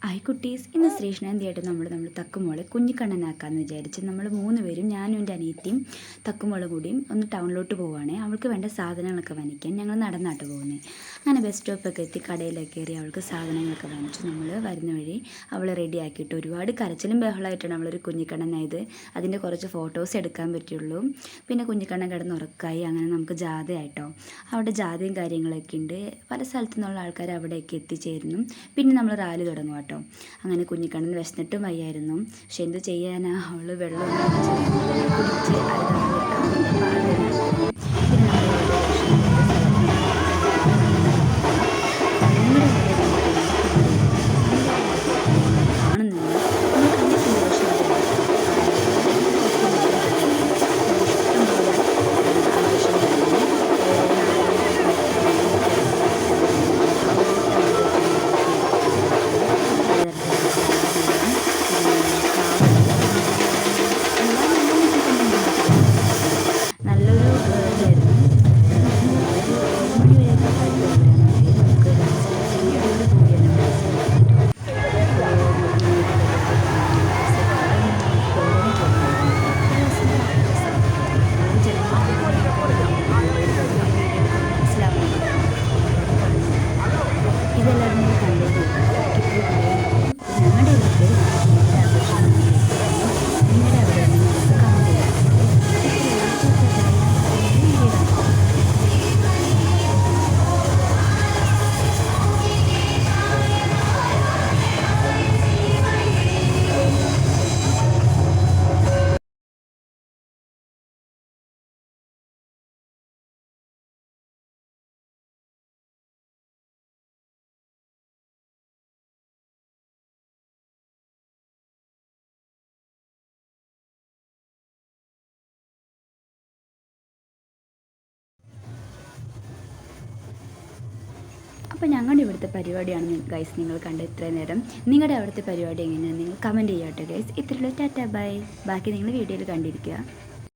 Hi കുട്ടീസ്, ഇന്ന് ശ്രീകൃഷ്ണജയന്തിയായിട്ട് നമ്മൾ തക്കുമോളെ കുഞ്ഞിക്കണ്ണനാക്കാമെന്ന് വിചാരിച്ച് നമ്മൾ 3 പേരും, ഞാനും എൻ്റെ അനിയത്തിയും തക്കുമോളും കൂടിയും ഒന്ന് ടൗണിലോട്ട് പോവുകയാണേ. അവൾക്ക് വേണ്ട സാധനങ്ങളൊക്കെ വാങ്ങിക്കാൻ ഞങ്ങൾ നടന്നാട്ട് പോകുന്നത്. അങ്ങനെ ബസ് സ്റ്റോപ്പൊക്കെ എത്തി കടയിലൊക്കെ കയറി അവൾക്ക് സാധനങ്ങളൊക്കെ വാങ്ങിച്ചു. നമ്മൾ വരുന്ന വഴി അവളെ റെഡിയാക്കിയിട്ട് ഒരുപാട് കരച്ചിലും ബഹളമായിട്ടാണ് അവളൊരു കുഞ്ഞിക്കണ്ണനായത്. അതിൻ്റെ കുറച്ച് ഫോട്ടോസ് എടുക്കാൻ പറ്റുള്ളൂ. പിന്നെ കുഞ്ഞിക്കണ്ണൻ കിടന്ന് ഉറക്കായി. അങ്ങനെ നമുക്ക് ജാഥയായിട്ടോ, അവിടെ ജാഥയും കാര്യങ്ങളൊക്കെ ഉണ്ട്. പല സ്ഥലത്തു നിന്നുള്ള ആൾക്കാർ അവിടെയൊക്കെ എത്തിച്ചേരുന്നു. പിന്നെ നമ്മൾ റാലി തുടങ്ങും കേട്ടോ. അങ്ങനെ കുഞ്ഞിക്കണ്ണൻ വിശന്നിട്ടും വയ്യായിരുന്നു. പക്ഷെ എന്ത് ചെയ്യാനാ, അവൾ വെള്ളം കുടിച്ച് അപ്പോൾ ഞങ്ങളുടെ ഇവിടുത്തെ പരിപാടിയാണ് ഗൈസ് നിങ്ങൾ കണ്ട ഇത്രയും നേരം. നിങ്ങളുടെ അവിടുത്തെ പരിപാടി എങ്ങനെയാണ് നിങ്ങൾ കമൻറ്റ് ചെയ്യാട്ടെ ഗൈസ്. ഇത്രയുള്ള ടാറ്റ ബൈ. ബാക്കി നിങ്ങൾ വീഡിയോയിൽ കണ്ടിരിക്കുക.